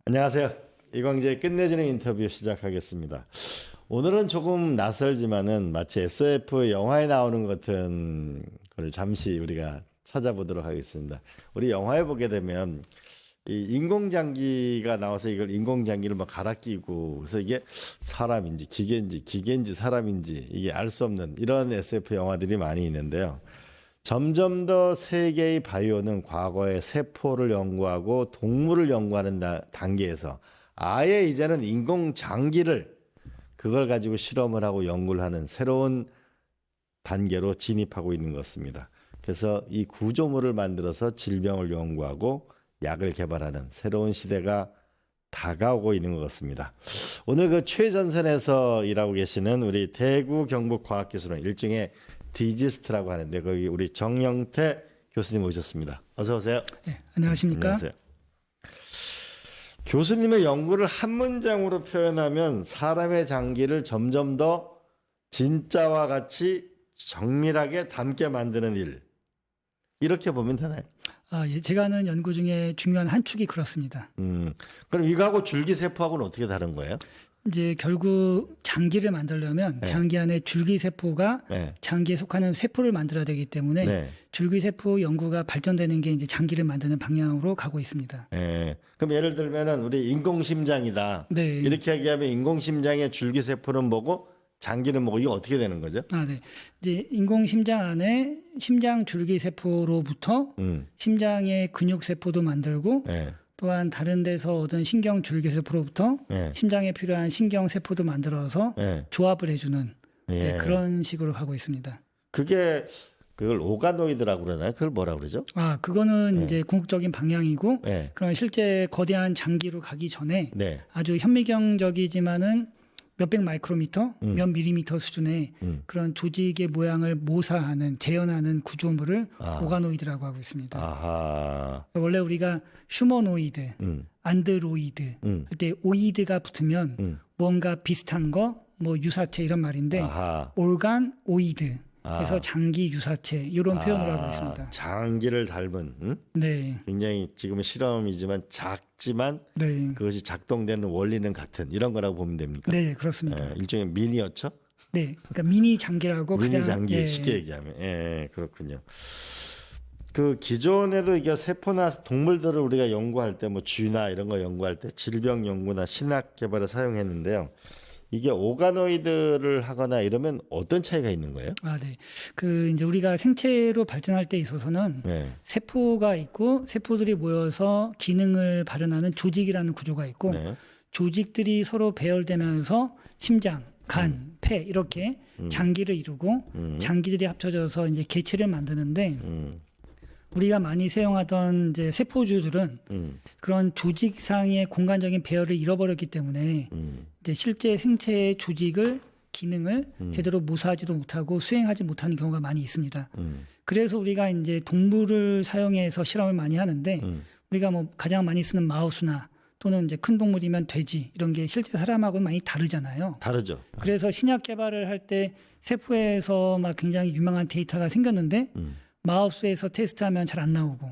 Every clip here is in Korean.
안녕하세요. 이광재의 끝내주는 인터뷰 시작하겠습니다. 오늘은 조금 낯설지만은 마치 SF 영화에 나오는 것 같은 걸 잠시 우리가 찾아보도록 하겠습니다. 우리 영화에 보게 되면 이 인공장기가 나와서 이걸 인공장기를 막 갈아 끼고 그래서 이게 사람인지 기계인지 사람인지 이게 알 수 없는 이런 SF 영화들이 많이 있는데요. 점점 더 세계의 바이오는 과거의 세포를 연구하고 동물을 연구하는 단계에서 아예 이제는 인공장기를 그걸 가지고 실험을 하고 연구를 하는 새로운 단계로 진입하고 있는 것 같습니다. 그래서 이 구조물을 만들어서 질병을 연구하고 약을 개발하는 새로운 시대가 다가오고 있는 것 같습니다. 오늘 그 최전선에서 일하고 계시는 우리 대구 경북과학기술원 일종의 디지스트라고 하는데 거기 우리 정영태 교수님 오셨습니다. 어서 오세요. 네, 안녕하십니까? 안녕하세요. 교수님의 연구를 한 문장으로 표현하면 사람의 장기를 점점 더 진짜와 같이 정밀하게 담게 만드는 일. 이렇게 보면 되나요? 예, 제가 하는 연구 중에 중요한 한 축이 그렇습니다. 그럼 이거하고 줄기세포하고는 어떻게 다른 거예요? 이제 결국 장기를 만들려면 네. 장기 안에 줄기세포가 네. 장기에 속하는 세포를 만들어야 되기 때문에 네. 줄기세포 연구가 발전되는 게 이제 장기를 만드는 방향으로 가고 있습니다. 예. 그럼 예를 들면은 우리 인공심장이다. 네. 이렇게 얘기하면 인공심장의 줄기세포는 뭐고 장기는 뭐고 이거 어떻게 되는 거죠? 네. 이제 인공심장 안에 심장 줄기세포로부터 심장의 근육세포도 만들고 예. 또한 다른 데서 얻은 신경 줄기세포로부터 예. 심장에 필요한 신경세포도 만들어서 예. 조합을 해주는 예. 그런 식으로 가고 있습니다. 그게 그걸 오가노이드라고 그러나요? 그걸 뭐라 그러죠? 그거는 이제 궁극적인 방향이고, 네. 그런 실제 거대한 장기로 가기 전에 네. 아주 현미경적이지만은 몇백 마이크로미터, 몇 밀리미터 수준의 그런 조직의 모양을 모사하는, 재현하는 구조물을 오가노이드라고 하고 있습니다. 아하. 원래 우리가 휴머노이드, 안드로이드, 그때 오이드가 붙으면 뭔가 비슷한 거, 뭐 유사체 이런 말인데, 아하. 올간, 오이드. 그래서 장기 유사체 이런 표현을 하고 있습니다. 장기를 닮은 네. 굉장히 지금은 실험이지만 작지만 네. 그것이 작동되는 원리는 같은 이런 거라고 보면 됩니까? 네, 그렇습니다. 예, 일종의 미니어처? 네. 그러니까 미니 장기라고 미니 그냥 장기 예. 쉽게 얘기하면 그렇군요. 그 기존에도 이게 세포나 동물들을 우리가 연구할 때 뭐 쥐나 이런 거 연구할 때 질병 연구나 신약 개발에 사용했는데요. 이게 오가노이드를 하거나 이러면 어떤 차이가 있는 거예요? 네. 그 이제 우리가 생체로 발전할 때 있어서는 네. 세포가 있고 세포들이 모여서 기능을 발현하는 조직이라는 구조가 있고 네. 조직들이 서로 배열되면서 심장, 간, 폐 이렇게 장기를 이루고 장기들이 합쳐져서 이제 개체를 만드는데 우리가 많이 사용하던 이제 세포주들은 그런 조직상의 공간적인 배열을 잃어버렸기 때문에 이제 실제 생체의 조직을 기능을 제대로 모사하지도 못하고 수행하지 못하는 경우가 많이 있습니다. 그래서 우리가 이제 동물을 사용해서 실험을 많이 하는데 우리가 뭐 가장 많이 쓰는 마우스나 또는 이제 큰 동물이면 돼지 이런 게 실제 사람하고는 많이 다르잖아요. 다르죠. 그래서 신약 개발을 할 때 세포에서 막 굉장히 유명한 데이터가 생겼는데 마우스에서 테스트하면 잘 안 나오고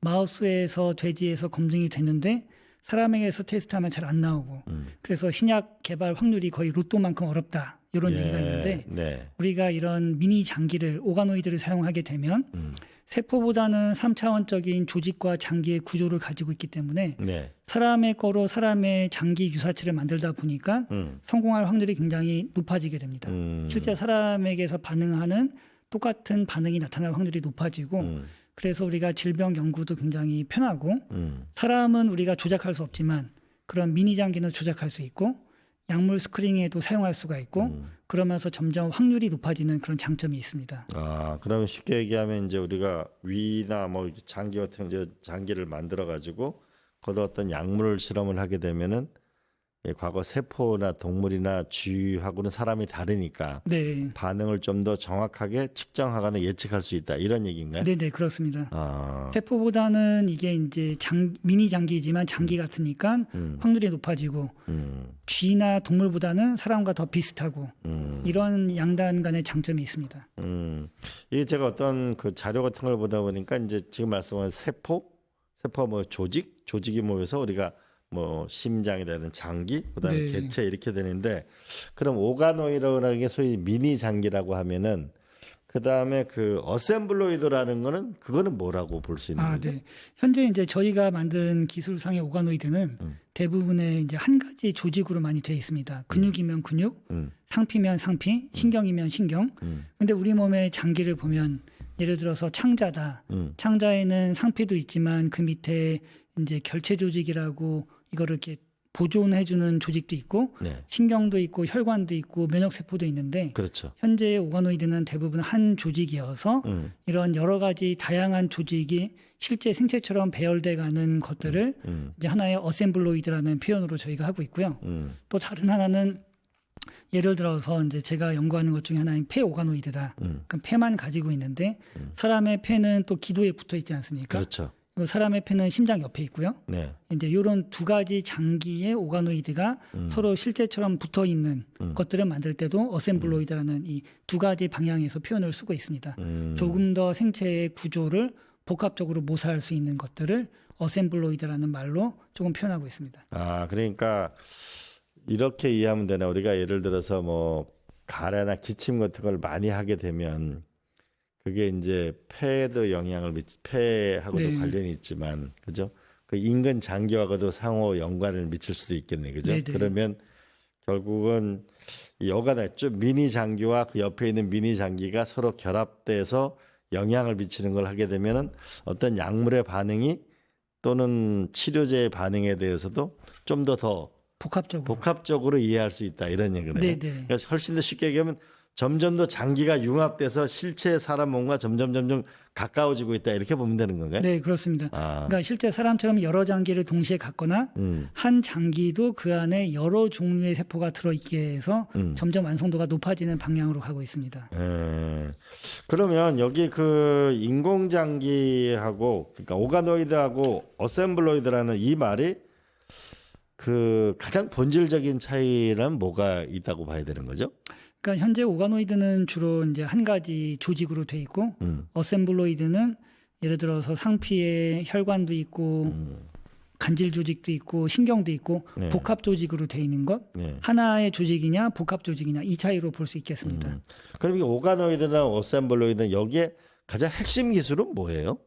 마우스에서 돼지에서 검증이 됐는데 사람에게서 테스트하면 잘 안 나오고 그래서 신약 개발 확률이 거의 로또만큼 어렵다 이런 얘기가 있는데 네. 우리가 이런 미니 장기를 오가노이드를 사용하게 되면 세포보다는 3차원적인 조직과 장기의 구조를 가지고 있기 때문에 네. 사람의 거로 사람의 장기 유사체를 만들다 보니까 성공할 확률이 굉장히 높아지게 됩니다. 실제 사람에게서 반응하는 똑같은 반응이 나타날 확률이 높아지고 그래서 우리가 질병 연구도 굉장히 편하고 사람은 우리가 조작할 수 없지만 그런 미니 장기는 조작할 수 있고 약물 스크린ing에도 사용할 수가 있고 그러면서 점점 확률이 높아지는 그런 장점이 있습니다. 그러면 쉽게 얘기하면 이제 우리가 위나 뭐 장기 같은 이제 장기를 만들어 가지고 거기다 어떤 약물을 실험을 하게 되면은 과거 세포나 동물이나 쥐하고는 사람이 다르니까 네. 반응을 좀 더 정확하게 측정하거나 예측할 수 있다 이런 얘기인가요? 네, 그렇습니다. 세포보다는 이게 이제 미니 장기이지만 장기 같으니까 확률이 높아지고 쥐나 동물보다는 사람과 더 비슷하고 이런 양단 간의 장점이 있습니다. 이게 제가 어떤 그 자료 같은 걸 보다 보니까 이제 지금 말씀하신 세포 뭐 조직이 모여서 우리가 뭐 심장이 되는 장기, 그다음에 네. 개체 이렇게 되는데 그럼 오가노이드라는 게 소위 미니 장기라고 하면은 그다음에 그 어셈블로이드라는 거는 그거는 뭐라고 볼 수 있는 거죠? 네. 현재 이제 저희가 만든 기술상의 오가노이드는 대부분의 이제 한 가지 조직으로 많이 되어 있습니다. 근육이면 근육, 상피면 상피, 신경이면 신경. 근데 우리 몸의 장기를 보면 예를 들어서 창자다. 창자에는 상피도 있지만 그 밑에 이제 결체 조직이라고 이거를 이렇게 보존해주는 조직도 있고 네. 신경도 있고 혈관도 있고 면역세포도 있는데 그렇죠. 현재 오가노이드는 대부분 한 조직이어서 이런 여러 가지 다양한 조직이 실제 생체처럼 배열돼가는 것들을 이제 하나의 어셈블로이드라는 표현으로 저희가 하고 있고요. 또 다른 하나는 예를 들어서 이제 제가 연구하는 것 중에 하나인 폐 오가노이드다. 그럼 폐만 가지고 있는데 사람의 폐는 또 기도에 붙어 있지 않습니까? 그렇죠. 그리고 사람의 폐는 심장 옆에 있고요. 네. 이제 이런 두 가지 장기의 오가노이드가 서로 실제처럼 붙어 있는 것들을 만들 때도 어셈블로이드라는 이 두 가지 방향에서 표현을 쓰고 있습니다. 조금 더 생체의 구조를 복합적으로 모사할 수 있는 것들을 어셈블로이드라는 말로 조금 표현하고 있습니다. 아, 그러니까 이렇게 이해하면 되나? 우리가 예를 들어서 뭐 가래나 기침 같은 걸 많이 하게 되면 그게 이제 폐에도 폐하고도 네. 관련이 있지만, 그죠? 그 인근 장기하고도 상호 연관을 미칠 수도 있겠네, 그죠? 네네. 그러면 결국은 이 여가다죠. 미니 장기와 그 옆에 있는 미니 장기가 서로 결합돼서 영향을 미치는 걸 하게 되면은 어떤 약물의 반응이 또는 치료제의 반응에 대해서도 좀 더 복합적으로 이해할 수 있다 이런 얘기네요. 네네. 그래서 훨씬 더 쉽게 얘기하면 점점 더 장기가 융합돼서 실제 사람 몸과 점점 가까워지고 있다 이렇게 보면 되는 건가요? 네, 그렇습니다. 아, 그러니까 실제 사람처럼 여러 장기를 동시에 갖거나 한 장기도 그 안에 여러 종류의 세포가 들어있게 해서 점점 완성도가 높아지는 방향으로 가고 있습니다. 그러면 여기 그 인공장기하고 그러니까 오가노이드하고 어셈블로이드라는 이 말이 그 가장 본질적인 차이란 뭐가 있다고 봐야 되는 거죠? 그러니까 현재 오가노이드는 주로 이제 한 가지 조직으로 돼 있고 어셈블로이드는 예를 들어서 상피에 혈관도 있고 간질 조직도 있고 신경도 있고 네. 복합 조직으로 돼 있는 것 네. 하나의 조직이냐 복합 조직이냐 이 차이로 볼 수 있겠습니다. 그럼 이 오가노이드나 어셈블로이드는 여기에 가장 핵심 기술은 뭐예요?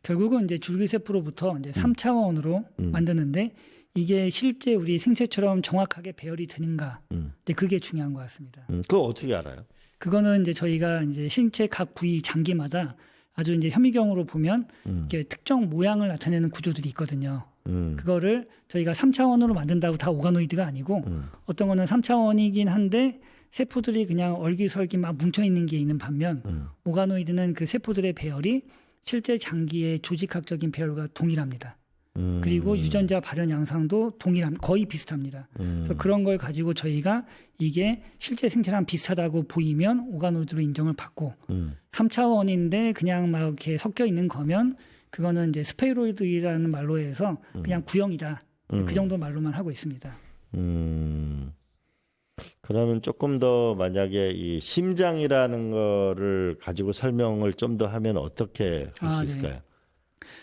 결국은 이제 줄기세포로부터 이제 3차원으로 만드는데 이게 실제 우리 생체처럼 정확하게 배열이 되는가? 근데 그게 중요한 것 같습니다. 그거 어떻게 알아요? 그거는 이제 저희가 이제 신체 각 부위 장기마다 아주 이제 현미경으로 보면 이렇게 특정 모양을 나타내는 구조들이 있거든요. 그거를 저희가 3차원으로 만든다고 다 오가노이드가 아니고 어떤 거는 3차원이긴 한데 세포들이 그냥 얼기설기 막 뭉쳐 있는 게 있는 반면 오가노이드는 그 세포들의 배열이 실제 장기의 조직학적인 배열과 동일합니다. 그리고 유전자 발현 양상도 거의 비슷합니다. 그래서 그런 걸 가지고 저희가 이게 실제 생체랑 비슷하다고 보이면 오가노이드로 인정을 받고 3차원인데 그냥 막 이렇게 섞여 있는 거면 그거는 이제 스페로이드라는 말로 해서 그냥 구형이다. 그 정도 말로만 하고 있습니다. 그러면 조금 더 만약에 이 심장이라는 거를 가지고 설명을 좀 더 하면 어떻게 할 수 있을까요? 네.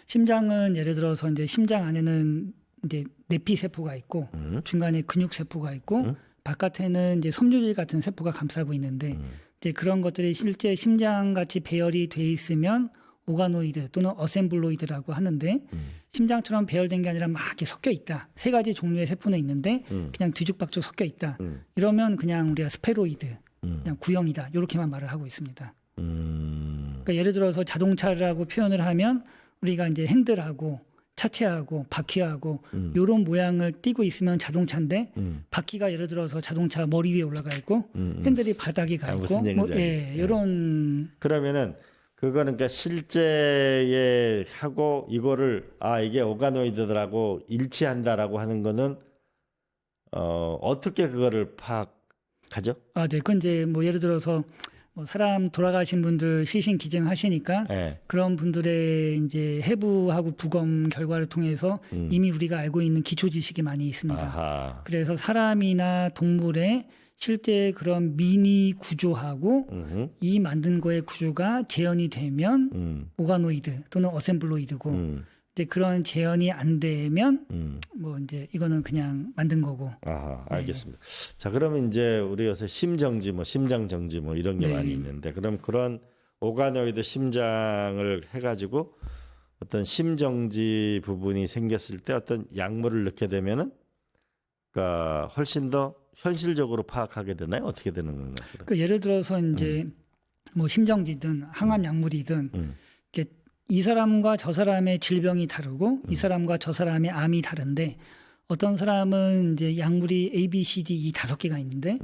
심장은 예를 들어서 이제 심장 안에는 이제 내피 세포가 있고 중간에 근육 세포가 있고 바깥에는 이제 섬유질 같은 세포가 감싸고 있는데 이제 그런 것들이 실제 심장 같이 배열이 돼 있으면 오가노이드 또는 어셈블로이드라고 하는데 심장처럼 배열된 게 아니라 막 이렇게 섞여 있다. 세 가지 종류의 세포는 있는데 그냥 뒤죽박죽 섞여 있다. 이러면 그냥 우리가 스페로이드, 그냥 구형이다. 이렇게만 말을 하고 있습니다. 그러니까 예를 들어서 자동차라고 표현을 하면 우리가 이제 핸들하고 차체하고 바퀴하고 이런 모양을 띠고 있으면 자동차인데 바퀴가 예를 들어서 자동차 머리 위에 올라가 있고 핸들이 바닥에 가 있고 무슨 얘기인지 알겠어요. 이런 그러면은 그거는 그러니까 실제에 하고 이거를 이게 오가노이드라고 일치한다라고 하는 거는 어떻게 그거를 파악하죠? 네. 그건 이제 뭐 예를 들어서 뭐 사람 돌아가신 분들 시신 기증하시니까 네. 그런 분들의 이제 해부하고 부검 결과를 통해서 이미 우리가 알고 있는 기초 지식이 많이 있습니다. 아하. 그래서 사람이나 동물의 실제 그런 미니 구조하고 이 만든 거의 구조가 재현이 되면 오가노이드 또는 어셈블로이드고 이제 그런 재현이 안 되면 뭐 이제 이거는 그냥 만든 거고. 아, 알겠습니다. 자, 그러면 이제 우리 요새 심정지 뭐 심장 정지 뭐 이런 게 네. 많이 있는데 그럼 그런 오가노이드 심장을 해가지고 어떤 심정지 부분이 생겼을 때 어떤 약물을 넣게 되면은 그러니까 훨씬 더 현실적으로 파악하게 되나요? 어떻게 되는 건가요? 그 예를 들어서 이제 뭐 심정지든 항암 약물이든 이렇게 이 사람과 저 사람의 질병이 다르고 이 사람과 저 사람의 암이 다른데 어떤 사람은 이제 약물이 A, B, C, D, E 5개가 있는데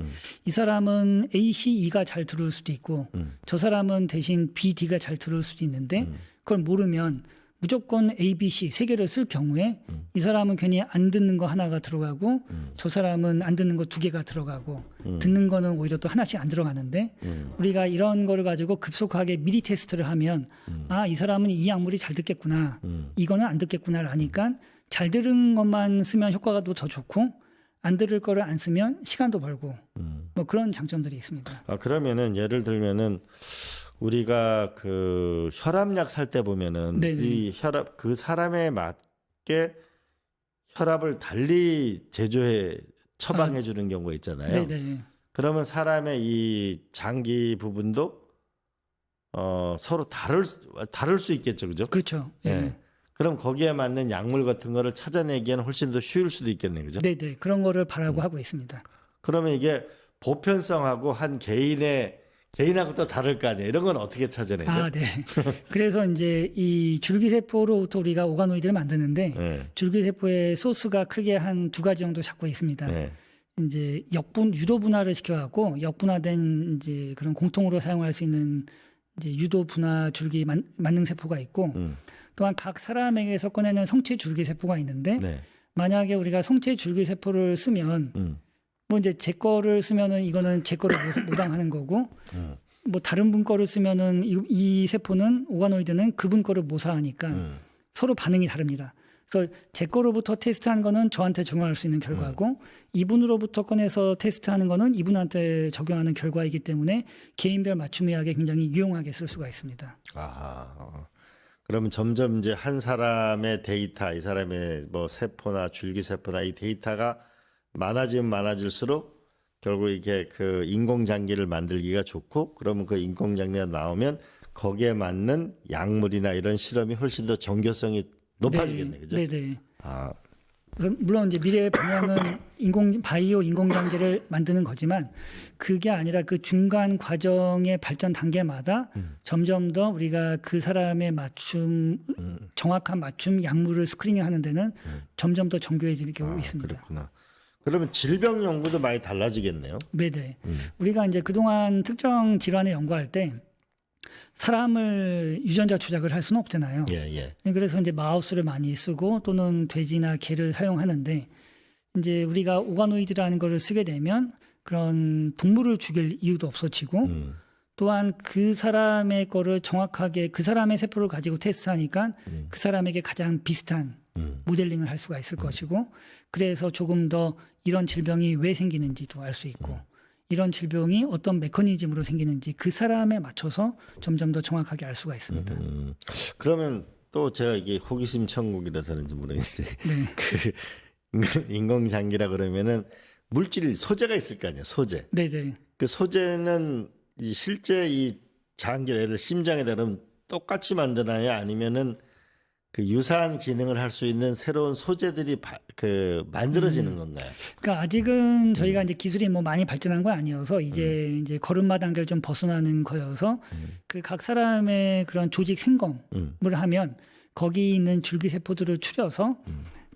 이 사람은 A, C, E가 잘 들어올 수도 있고 저 사람은 대신 B, D가 잘 들어올 수도 있는데 그걸 모르면 무조건 A, B, C 3개를 쓸 경우에 이 사람은 괜히 안 듣는 거 하나가 들어가고 저 사람은 안 듣는 거 2개가 들어가고 듣는 거는 오히려 또 하나씩 안 들어가는데 우리가 이런 거를 가지고 급속하게 미리 테스트를 하면 아, 이 사람은 이 약물이 잘 듣겠구나. 이거는 안 듣겠구나를 아니까 잘 들은 것만 쓰면 효과가 더 좋고 안 들을 거를 안 쓰면 시간도 벌고 뭐 그런 장점들이 있습니다. 아, 그러면은 예를 들면은 우리가 그 혈압약 살 때 보면은 네네. 이 혈압 그 사람에 맞게 혈압을 달리 제조해 처방해 주는 경우가 있잖아요. 네네. 그러면 사람의 이 장기 부분도 서로 다를 수 있겠죠, 그죠? 그렇죠. 예. 예. 그럼 거기에 맞는 약물 같은 거를 찾아내기에는 훨씬 더 쉬울 수도 있겠네요, 그죠? 네네. 그런 거를 바라고 하고 있습니다. 그러면 이게 보편성하고 한 개인하고 또 다를 거 아니에요? 이런 건 어떻게 찾아내죠? 아, 네. 그래서 이제 이 줄기세포로부터 우리가 오가노이드를 만드는데 네. 줄기세포의 소스가 크게 한 2가지 정도 잡고 있습니다. 네. 이제 유도 분화를 시켜갖고 역분화된 이제 그런 공통으로 사용할 수 있는 이제 유도 분화 줄기 만능 세포가 있고 또한 각 사람에게서 꺼내는 성체 줄기 세포가 있는데 네. 만약에 우리가 성체 줄기 세포를 쓰면 뭐 이제 제 거를 쓰면은 이거는 제 거를 모방하는 거고 뭐 다른 분 거를 쓰면은 이 세포는 오가노이드는 그분 거를 모사하니까 서로 반응이 다릅니다. 그래서 제 거로부터 테스트한 거는 저한테 적용할 수 있는 결과고 이분으로부터 꺼내서 테스트하는 거는 이분한테 적용하는 결과이기 때문에 개인별 맞춤 의학에 굉장히 유용하게 쓸 수가 있습니다. 아, 그러면 점점 이제 한 사람의 데이터, 이 사람의 뭐 세포나 줄기세포나 이 데이터가 많아지면 많아질수록 결국 이게 그 인공장기를 만들기가 좋고 그러면 그 인공장기가 나오면 거기에 맞는 약물이나 이런 실험이 훨씬 더 정교성이 높아지겠네, 그죠? 네네. 아, 그래서 물론 이제 미래의 방향은 바이오 인공장기를 만드는 거지만 그게 아니라 그 중간 과정의 발전 단계마다 점점 더 우리가 그 사람의 정확한 맞춤 약물을 스크리닝하는 데는 점점 더 정교해지고 있습니다. 그렇구나. 그러면 질병 연구도 많이 달라지겠네요. 네네. 우리가 이제 그동안 특정 질환을 연구할 때 사람을 유전자 조작을 할 수는 없잖아요. 예. 그래서 이제 마우스를 많이 쓰고 또는 돼지나 개를 사용하는데 이제 우리가 오가노이드라는 거를 쓰게 되면 그런 동물을 죽일 이유도 없어지고 또한 그 사람의 거를 정확하게 그 사람의 세포를 가지고 테스트하니까 그 사람에게 가장 비슷한 모델링을 할 수가 있을 것이고 그래서 조금 더 이런 질병이 왜 생기는지도 알 수 있고 이런 질병이 어떤 메커니즘으로 생기는지 그 사람에 맞춰서 점점 더 정확하게 알 수가 있습니다. 그러면 또 제가 이게 호기심 천국이라서는지 모르겠는데 네. 그 인공장기라 그러면은 물질 소재가 있을 거 아니에요. 소재. 네네. 그 소재는 실제 이 장기 예를 심장에 그럼 똑같이 만드나요? 아니면은 그 유사한 기능을 할 수 있는 새로운 소재들이 만들어지는 건가요? 그러니까 아직은 저희가 이제 기술이 뭐 많이 발전한 건 아니어서 이제 걸음마 단계를 좀 벗어나는 거여서 그 각 사람의 그런 조직 생검을 하면 거기 있는 줄기세포들을 추려서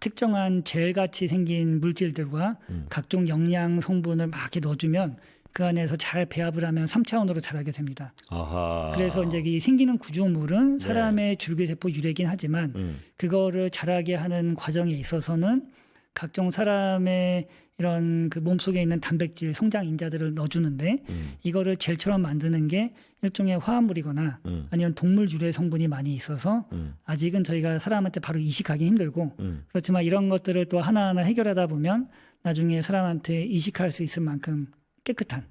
특정한 젤같이 생긴 물질들과 각종 영양 성분을 막 이렇게 넣어주면 그 안에서 잘 배합을 하면 3차원으로 자라게 됩니다. 아하. 그래서 이제 이 생기는 구조물은 사람의 줄기세포 유래긴 하지만 그거를 자라게 하는 과정에 있어서는 각종 사람의 이런 그 몸속에 있는 단백질, 성장 인자들을 넣어주는데 이거를 젤처럼 만드는 게 일종의 화합물이거나 아니면 동물 유래 성분이 많이 있어서 아직은 저희가 사람한테 바로 이식하기 힘들고 그렇지만 이런 것들을 또 하나하나 해결하다 보면 나중에 사람한테 이식할 수 있을 만큼 깨끗한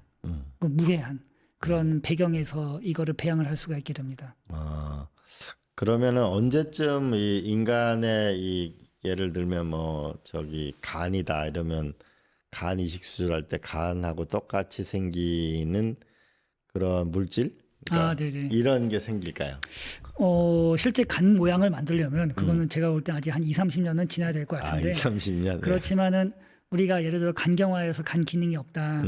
무해한 그런 배경에서 이거를 배양을 할 수가 있게 됩니다. 아, 그러면은 언제쯤 이 인간의 이 예를 들면 뭐 저기 간이다 이러면 간 이식 수술할 때 간하고 똑같이 생기는 그런 물질? 아, 그러니까 네네. 이런 게 생길까요? 실제 간 모양을 만들려면 그거는 제가 볼 때 아직 한 2, 30년은 지나야 될 것 아, 같은데 2, 30년. 그렇지만은 우리가 예를 들어 간경화에서 간 기능이 없다.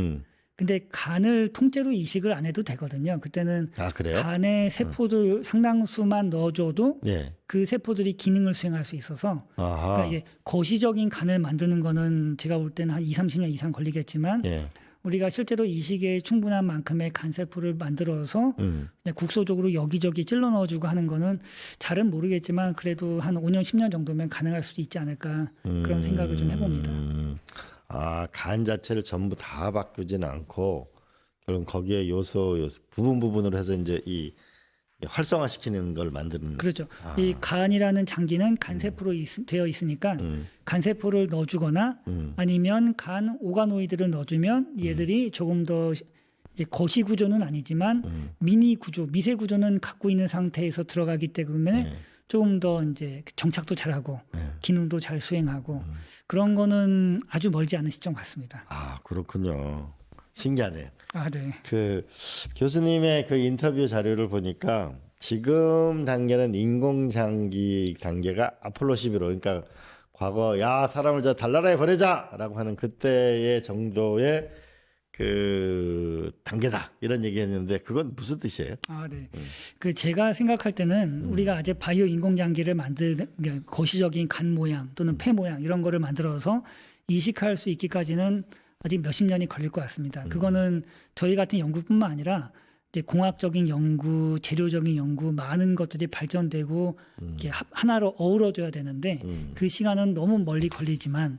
근데 간을 통째로 이식을 안 해도 되거든요. 그때는 아, 그래요? 간에 세포들 상당수만 넣어줘도 네. 그 세포들이 기능을 수행할 수 있어서 그러니까 아하. 이게 거시적인 간을 만드는 거는 제가 볼 때는 한 2, 30년 이상 걸리겠지만 예. 우리가 실제로 이식에 충분한 만큼의 간세포를 만들어서 그냥 국소적으로 여기저기 찔러 넣어주고 하는 거는 잘은 모르겠지만 그래도 한 5년, 10년 정도면 가능할 수도 있지 않을까 그런 생각을 좀 해봅니다. 아, 간 자체를 전부 다 바꾸지는 않고 결국 거기에 요소 부분으로 해서 이제 이 활성화시키는 걸 만드는. 그렇죠. 아. 이 간이라는 장기는 간세포로 되어 있으니까 간세포를 넣어주거나 아니면 간 오가노이드를 넣어주면 얘들이 조금 더 이제 거시 구조는 아니지만 미니 구조, 미세 구조는 갖고 있는 상태에서 들어가기 때문에 네. 조금 더 이제 정착도 잘하고 네. 기능도 잘 수행하고 그런 거는 아주 멀지 않은 시점 같습니다. 아, 그렇군요. 신기하네요. 아, 네. 그 교수님의 그 인터뷰 자료를 보니까 지금 단계는 인공장기 단계가 아폴로 11호, 그러니까 과거 야 사람을 저 달나라에 보내자라고 하는 그때의 정도의 그 단계다 이런 얘기했는데 그건 무슨 뜻이에요? 아, 네. 그 제가 생각할 때는 우리가 아직 바이오 인공장기를 만드는 그러니까 거시적인 간 모양 또는 폐 모양 이런 거를 만들어서 이식할 수 있기까지는 아직 몇십 년이 걸릴 것 같습니다. 그거는 저희 같은 연구뿐만 아니라 이제 공학적인 연구, 재료적인 연구 많은 것들이 발전되고 이렇게 하나로 어우러져야 되는데 그 시간은 너무 멀리 걸리지만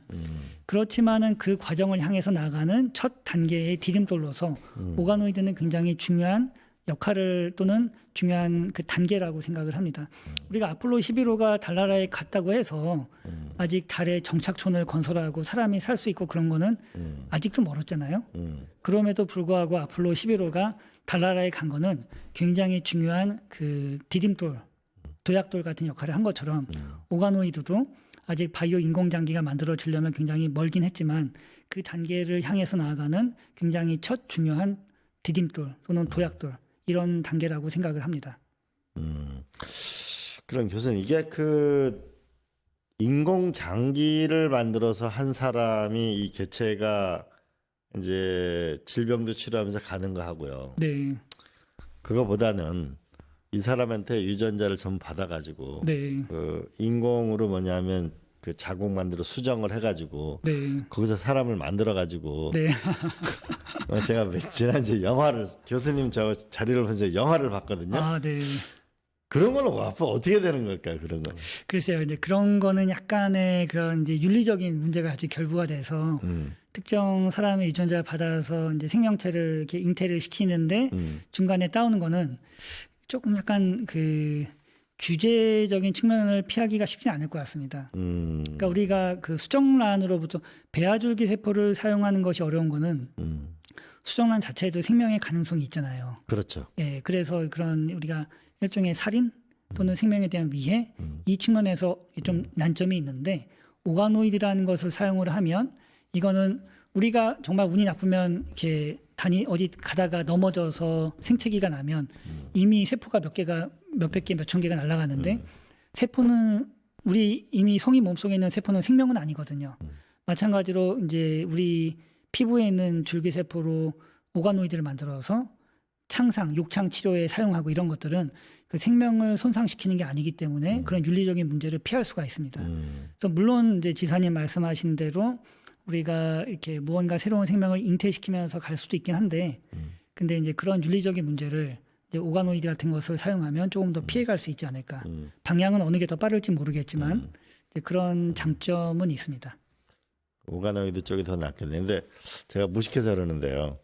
그렇지만은 그 과정을 향해서 나가는 첫 단계의 디딤돌로서 오가노이드는 굉장히 중요한 역할을 또는 중요한 그 단계라고 생각을 합니다. 우리가 아폴로 11호가 달나라에 갔다고 해서 아직 달에 정착촌을 건설하고 사람이 살 수 있고 그런 거는 아직도 멀었잖아요. 그럼에도 불구하고 아폴로 11호가 달나라에 간 거는 굉장히 중요한 그 디딤돌, 도약돌 같은 역할을 한 것처럼 오가노이드도 아직 바이오 인공장기가 만들어지려면 굉장히 멀긴 했지만 그 단계를 향해서 나아가는 굉장히 첫 중요한 디딤돌 또는 도약돌 이런 단계라고 생각을 합니다. 그럼 교수님 이게 그 인공 장기를 만들어서 한 사람이 이 개체가 이제 질병도 치료하면서 가는 거 하고요. 네, 그거보다는 이 사람한테 유전자를 전부 받아가지고 네, 그 인공으로 뭐냐면 그 자국 만들어 수정을 해가지고 네, 거기서 사람을 만들어가지고 네. 제가 지난주에 영화를 교수님 저 자료를 보면서 영화를 봤거든요. 아, 네. 그런 거는 앞으로 어떻게 되는 걸까요? 그런 거. 글쎄요, 이제 그런 거는 약간의 그런 이제 윤리적인 문제가 아직 결부가 돼서 특정 사람의 유전자를 받아서 이제 생명체를 이렇게 잉태를 시키는데 중간에 따오는 거는 조금 약간 그 규제적인 측면을 피하기가 쉽지 않을 것 같습니다. 그러니까 우리가 그 수정란으로부터 배아줄기 세포를 사용하는 것이 어려운 거는 수정란 자체에도 생명의 가능성이 있잖아요. 그렇죠. 예, 그래서 그런 우리가 일종의 살인 또는 생명에 대한 위해 이 측면에서 좀 난점이 있는데 오가노이드라는 것을 사용을 하면 이거는 우리가 정말 운이 나쁘면 이렇게 어디 가다가 넘어져서 생체기가 나면 이미 세포가 몇백 개, 몇천 개가 날아가는데 세포는 우리 이미 성인 몸속에 있는 세포는 생명은 아니거든요. 마찬가지로 이제 우리 피부에 있는 줄기세포로 오가노이드를 만들어서 창상, 욕창 치료에 사용하고 이런 것들은 그 생명을 손상시키는 게 아니기 때문에 그런 윤리적인 문제를 피할 수가 있습니다. 그래서 물론 이제 지사님 말씀하신 대로 우리가 이렇게 무언가 새로운 생명을 잉태시키면서 갈 수도 있긴 한데, 근데 이제 그런 윤리적인 문제를 이제 오가노이드 같은 것을 사용하면 조금 더 피해갈 수 있지 않을까. 방향은 어느 게 더 빠를지 모르겠지만 이제 그런 장점은 있습니다. 오가노이드 쪽이 더 낫겠네요. 근데 제가 무식해서 그러는데요.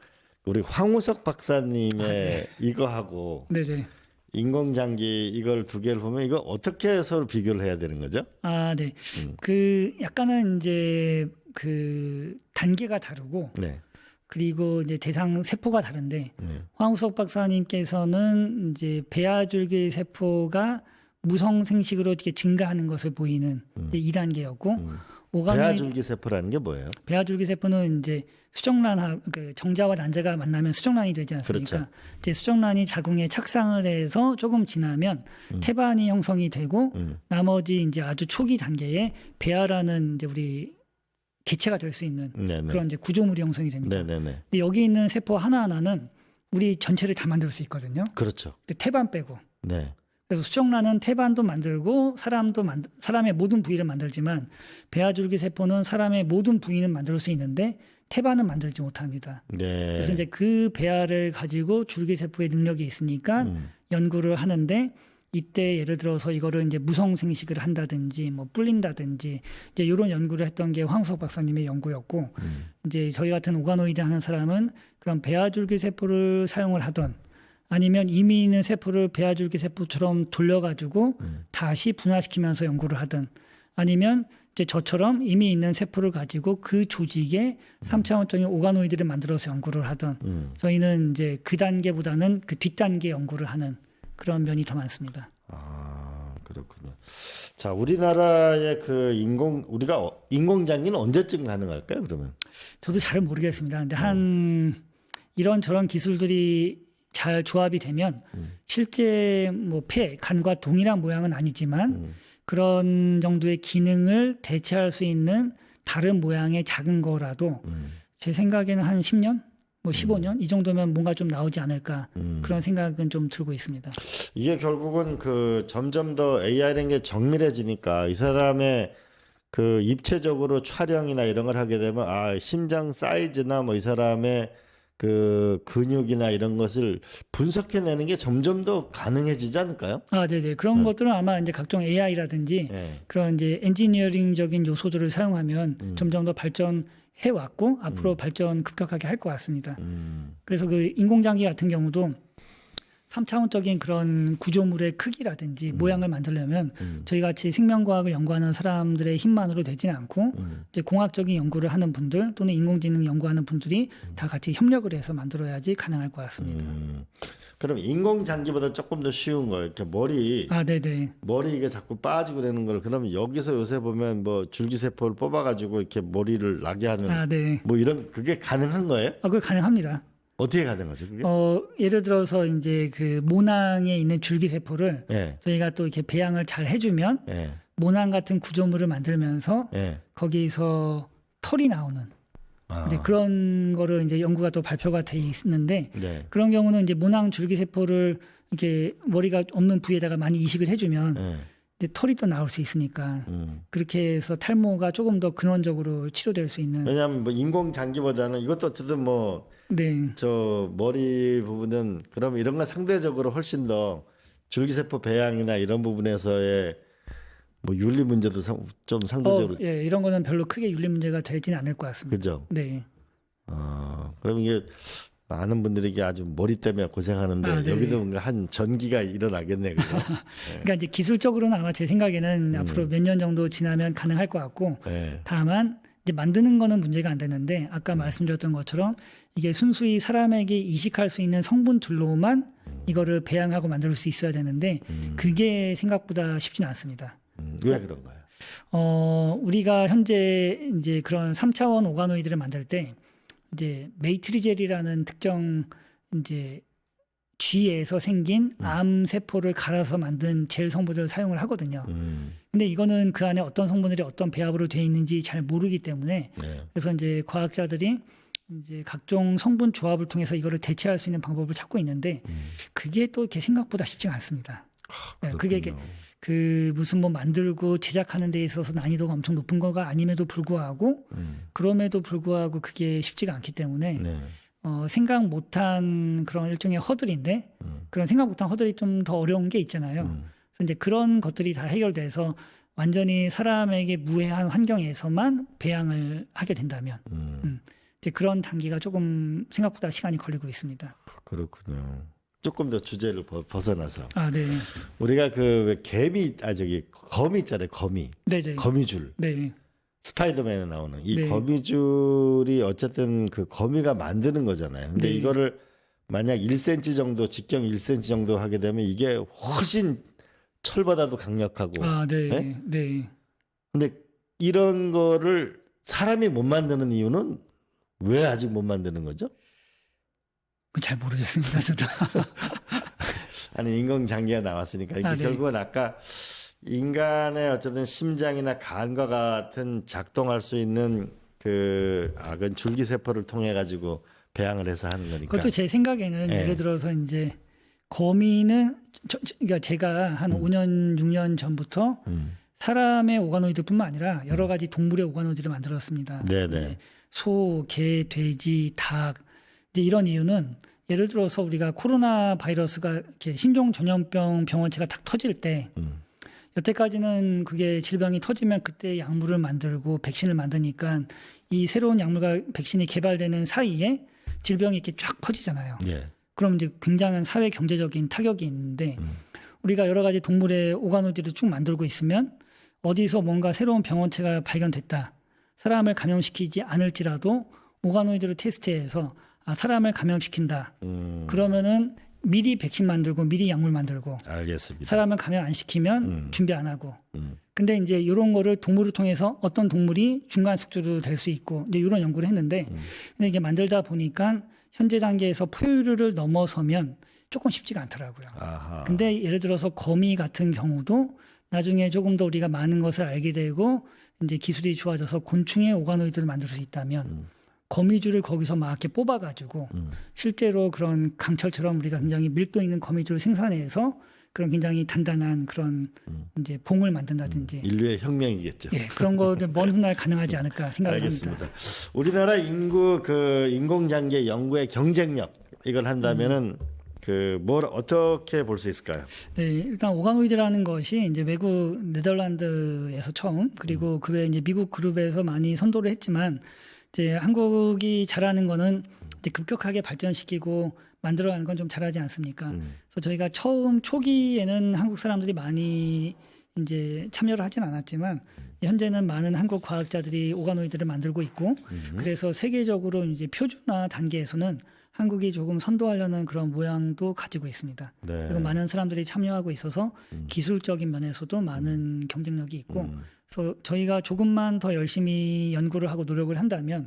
우리 황우석 박사님의 이거하고 네네. 인공장기 이걸 두 개를 보면 이거 어떻게 서로 비교를 해야 되는 거죠? 아, 네. 그 약간은 이제 그 단계가 다르고 네. 그리고 이제 대상 세포가 다른데 네. 황우석 박사님께서는 이제 배아줄기 세포가 무성생식으로 이렇게 증가하는 것을 보이는 이제 2단계였고 배아줄기 세포라는 게 뭐예요? 배아줄기 세포는 이제 수정란 그 정자와 난자가 만나면 수정란이 되지 않습니까? 그렇죠. 이제 수정란이 자궁에 착상을 해서 조금 지나면 태반이 형성이 되고 나머지 이제 아주 초기 단계에 배아라는 이제 우리 개체가 될 수 있는 네네. 그런 이제 구조물이 형성이 됩니다. 네네네. 근데 여기 있는 세포 하나하나는 우리 전체를 다 만들 수 있거든요. 그렇죠. 근데 태반 빼고. 네. 그래서 수정란은 태반도 만들고 사람의 모든 부위를 만들지만 배아줄기 세포는 사람의 모든 부위는 만들 수 있는데 태반은 만들지 못합니다. 네. 그래서 이제 그 배아를 가지고 줄기 세포의 능력이 있으니까 연구를 하는데 이때 예를 들어서 이거를 이제 무성생식을 한다든지 뭐 불린다든지 이제 이런 연구를 했던 게 황우석 박사님의 연구였고 이제 저희 같은 오가노이드 하는 사람은 그런 배아줄기 세포를 사용을 하던 아니면 이미 있는 세포를 배아줄기 세포처럼 돌려가지고 다시 분화시키면서 연구를 하든 아니면 이제 저처럼 이미 있는 세포를 가지고 그 조직에 3차원적인 오가노이드를 만들어서 연구를 하든 저희는 이제 그 단계보다는 그 뒷단계 연구를 하는 그런 면이 더 많습니다. 아, 그렇군요. 자, 우리나라의 그 우리가 인공장기는 언제쯤 가능할까요, 그러면? 저도 잘 모르겠습니다. 근데 한 이런저런 기술들이 잘 조합이 되면 실제 뭐 폐, 간과 동일한 모양은 아니지만 그런 정도의 기능을 대체할 수 있는 다른 모양의 작은 거라도 제 생각에는 한 10년, 뭐 15년 이 정도면 뭔가 좀 나오지 않을까 그런 생각은 좀 들고 있습니다. 이게 결국은 그 점점 더 AI라는 게 정밀해지니까 이 사람의 그 입체적으로 촬영이나 이런 걸 하게 되면 아, 심장 사이즈나 뭐 이 사람의 그 근육이나 이런 것을 분석해내는 게 점점 더 가능해지지 않을까요? 아, 네네. 그런 것들은 아마 이제 각종 AI라든지 네. 그런 이제 엔지니어링적인 요소들을 사용하면 점점 더 발전해 왔고 앞으로 발전 급격하게 할 것 같습니다. 그래서 그 인공장기 같은 경우도 3차원적인 그런 구조물의 크기라든지 모양을 만들려면 저희 같이 생명과학을 연구하는 사람들의 힘만으로 되지는 않고 이제 공학적인 연구를 하는 분들 또는 인공지능 연구하는 분들이 다 같이 협력을 해서 만들어야지 가능할 것 같습니다. 그럼 인공장기보다 조금 더 쉬운 거예요. 이렇게 아, 네네. 머리 이게 자꾸 빠지고 그러는 걸 그러면 여기서 요새 보면 뭐 줄기세포를 뽑아가지고 이렇게 머리를 나게 하는 아, 네. 뭐 이런 그게 가능한 거예요? 아, 그거 가능합니다. 어떻게 가능하죠? 그게? 예를 들어서 이제 그 모낭에 있는 줄기세포를 예. 저희가 또 이렇게 배양을 잘 해주면 예. 모낭 같은 구조물을 만들면서 예. 거기서 털이 나오는 아. 이제 그런 거를 이제 연구가 또 발표가 돼 있는데 네. 그런 경우는 이제 모낭 줄기세포를 이렇게 머리가 없는 부위에다가 많이 이식을 해주면 예. 이제 털이 또 나올 수 있으니까 그렇게 해서 탈모가 조금 더 근원적으로 치료될 수 있는. 왜냐하면 뭐 인공장기보다는 이것도 어쨌든 뭐 네. 저 머리 부분은 그럼 이런 건 상대적으로 훨씬 더 줄기세포 배양이나 이런 부분에서의 뭐 윤리 문제도 좀 상대적으로 예, 이런 거는 별로 크게 윤리 문제가 되지는 않을 것 같습니다. 그죠? 네. 그럼 이게 많은 분들이 이게 아주 머리 때문에 고생하는데 아, 네. 여기도 뭔가 한 전기가 일어나겠네, 그죠? 그러니까 이제 기술적으로는 아마 제 생각에는 앞으로 몇 년 정도 지나면 가능할 것 같고 네. 다만 이제 만드는 거는 문제가 안 되는데 아까 말씀드렸던 것처럼 이게 순수히 사람에게 이식할 수 있는 성분들로만 이거를 배양하고 만들 수 있어야 되는데 그게 생각보다 쉽지는 않습니다. 왜 그런가요? 우리가 현재 이제 그런 3차원 오가노이드를 만들 때 이제 메이트리젤이라는 특정 이제 쥐에서 생긴 암 세포를 갈아서 만든 젤 성분을 사용을 하거든요. 근데 이거는 그 안에 어떤 성분들이 어떤 배합으로 되어 있는지 잘 모르기 때문에 네. 그래서 이제 과학자들이 이제 각종 성분 조합을 통해서 이거를 대체할 수 있는 방법을 찾고 있는데 그게 또 이렇게 생각보다 쉽지가 않습니다. 네, 그게 이게 그 무슨 뭐 만들고 제작하는 데 있어서 난이도가 엄청 높은 거가 아님에도 불구하고 그럼에도 불구하고 그게 쉽지가 않기 때문에 네. 생각 못한 그런 일종의 허들인데 그런 생각 못한 허들이 좀 더 어려운 게 있잖아요. 그래서 이제 그런 것들이 다 해결돼서 완전히 사람에게 무해한 환경에서만 배양을 하게 된다면 이제 그런 단계가 조금 생각보다 시간이 걸리고 있습니다. 그렇군요. 조금 더 주제를 벗어나서 아, 네. 우리가 그 거미 있잖아요. 네네. 거미줄. 네. 스파이더맨에 나오는 이 네. 거미줄이 어쨌든 그 거미가 만드는 거잖아요. 근데 네. 이거를 만약 1cm 정도 직경 1cm 정도 하게 되면 이게 훨씬 철보다도 강력하고. 아, 네, 네? 네. 근데 이런 거를 사람이 못 만드는 이유는 왜 아직 못 만드는 거죠? 잘 모르겠습니다, 저도. 아니 인공장기가 나왔으니까 이게 아, 네. 결국은 아까 인간의 어쨌든 심장이나 간과 같은 작동할 수 있는 그 악은 줄기세포를 통해 가지고 배양을 해서 하는 거니까. 그것도 제 생각에는 예. 예를 들어서 이제 거미는 그러니까 제가 한 5년, 6년 전부터 사람의 오가노이드뿐만 아니라 여러 가지 동물의 오가노이드를 만들었습니다. 네네. 이제 소, 개, 돼지, 닭 이제 이런 이유는 예를 들어서 우리가 코로나 바이러스가 이렇게 신종 전염병 병원체가 탁 터질 때 여태까지는 그게 질병이 터지면 그때 약물을 만들고 백신을 만드니까 이 새로운 약물과 백신이 개발되는 사이에 질병이 이렇게 쫙 퍼지잖아요. 예. 그럼 이제 굉장한 사회 경제적인 타격이 있는데 우리가 여러 가지 동물의 오가노이드를 쭉 만들고 있으면 어디서 뭔가 새로운 병원체가 발견됐다. 사람을 감염시키지 않을지라도 오가노이드를 테스트해서 사람을 감염시킨다. 그러면은 미리 백신 만들고 미리 약물 만들고 알겠습니다. 사람을 감염 안 시키면 준비 안 하고. 근데 이제 이런 거를 동물을 통해서 어떤 동물이 중간 숙주로 될 수 있고 이제 이런 연구를 했는데 근데 이게 만들다 보니까 현재 단계에서 포유류를 넘어서면 조금 쉽지가 않더라고요. 아하. 근데 예를 들어서 거미 같은 경우도 나중에 조금 더 우리가 많은 것을 알게 되고 이제 기술이 좋아져서 곤충의 오가노이드를 만들 수 있다면 거미줄을 거기서 막 이렇게 뽑아가지고 실제로 그런 강철처럼 우리가 굉장히 밀도 있는 거미줄을 생산해서 그런 굉장히 단단한 그런 이제 봉을 만든다든지 인류의 혁명이겠죠. 예, 그런 거들 먼 훗날 가능하지 않을까 생각을 알겠습니다. 합니다. 우리나라 인구 그 인공장기 연구의 경쟁력 이걸 한다면은 그 뭘 어떻게 볼 수 있을까요? 네, 일단 오가노이드라는 것이 이제 외국 네덜란드에서 처음 그리고 그 외에 이제 미국 그룹에서 많이 선도를 했지만 이제 한국이 잘하는 거는 이제 급격하게 발전시키고 만들어가는 건 좀 잘하지 않습니까? 그래서 저희가 처음 초기에는 한국 사람들이 많이 이제 참여를 하진 않았지만 현재는 많은 한국 과학자들이 오가노이드를 만들고 있고 그래서 세계적으로 이제 표준화 단계에서는 한국이 조금 선도하려는 그런 모양도 가지고 있습니다. 네. 그리고 많은 사람들이 참여하고 있어서 기술적인 면에서도 많은 경쟁력이 있고 그래서 저희가 조금만 더 열심히 연구를 하고 노력을 한다면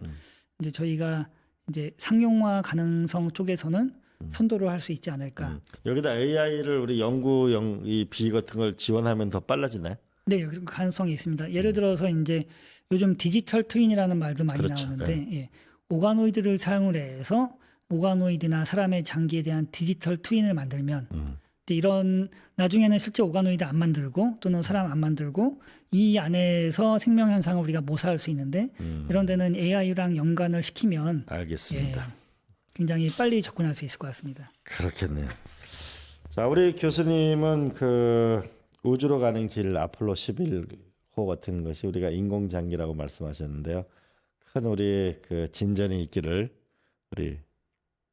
이제 저희가 이제 상용화 가능성 쪽에서는 선도를 할 수 있지 않을까. 여기다 AI를 우리 이 비 같은 걸 지원하면 더 빨라지나요? 네, 그 가능성이 있습니다. 예를 들어서 이제 요즘 디지털 트윈이라는 말도 많이 그렇죠. 나오는데 예, 오가노이드를 사용을 해서 오가노이드나 사람의 장기에 대한 디지털 트윈을 만들면 이제 이런 나중에는 실제 오가노이드 안 만들고 또는 사람 안 만들고 이 안에서 생명 현상을 우리가 모사할 수 있는데 이런 데는 AI랑 연관을 시키면 알겠습니다. 예, 굉장히 빨리 접근할 수 있을 것 같습니다. 그렇겠네요. 자, 우리 교수님은 그 우주로 가는 길 아폴로 11호 같은 것이 우리가 인공장기라고 말씀하셨는데요. 큰 우리 그 진전이 있기를 우리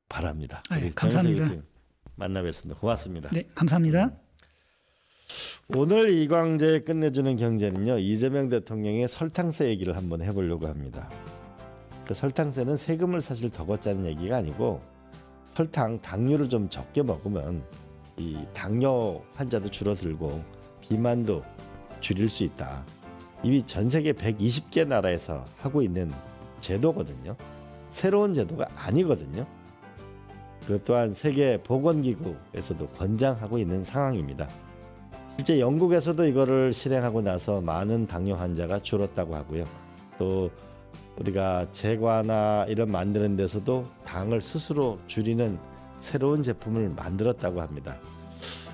바랍니다. 아, 예, 우리 감사합니다. 정현석 교수님 만나 뵙습니다. 고맙습니다. 네, 감사합니다. 오늘 이광재의 끝내주는 경제는요, 이재명 대통령의 설탕세 얘기를 한번 해보려고 합니다. 그 설탕세는 세금을 사실 더 걷자는 얘기가 아니고 설탕, 당류를 좀 적게 먹으면 이 당뇨 환자도 줄어들고 비만도 줄일 수 있다. 이미 전 세계 120개 나라에서 하고 있는 제도거든요. 새로운 제도가 아니거든요. 그것 또한 세계 보건기구에서도 권장하고 있는 상황입니다. 실제 영국에서도 이거를 실행하고 나서 많은 당뇨 환자가 줄었다고 하고요. 또 우리가 제과나 이런 만드는 데서도 당을 스스로 줄이는 새로운 제품을 만들었다고 합니다.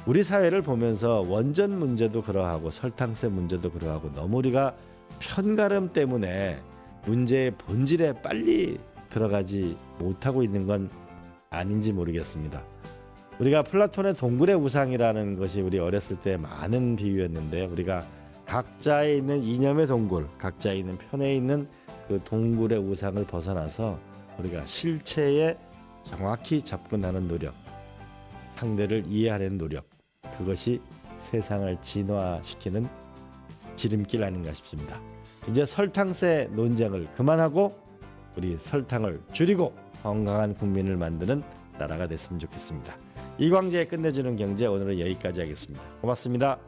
우리 사회를 보면서 원전 문제도 그러하고 설탕세 문제도 그러하고 너무 우리가 편가름 때문에 문제의 본질에 빨리 들어가지 못하고 있는 건 아닌지 모르겠습니다. 우리가 플라톤의 동굴의 우상이라는 것이 우리 어렸을 때 많은 비유였는데 우리가 각자에 있는 이념의 동굴, 각자에 있는 편에 있는 그 동굴의 우상을 벗어나서 우리가 실체에 정확히 접근하는 노력, 상대를 이해하는 노력, 그것이 세상을 진화시키는 지름길 아닌가 싶습니다. 이제 설탕세 논쟁을 그만하고 우리 설탕을 줄이고 건강한 국민을 만드는 나라가 됐으면 좋겠습니다. 이광재의 끝내주는 경제 오늘은 여기까지 하겠습니다. 고맙습니다.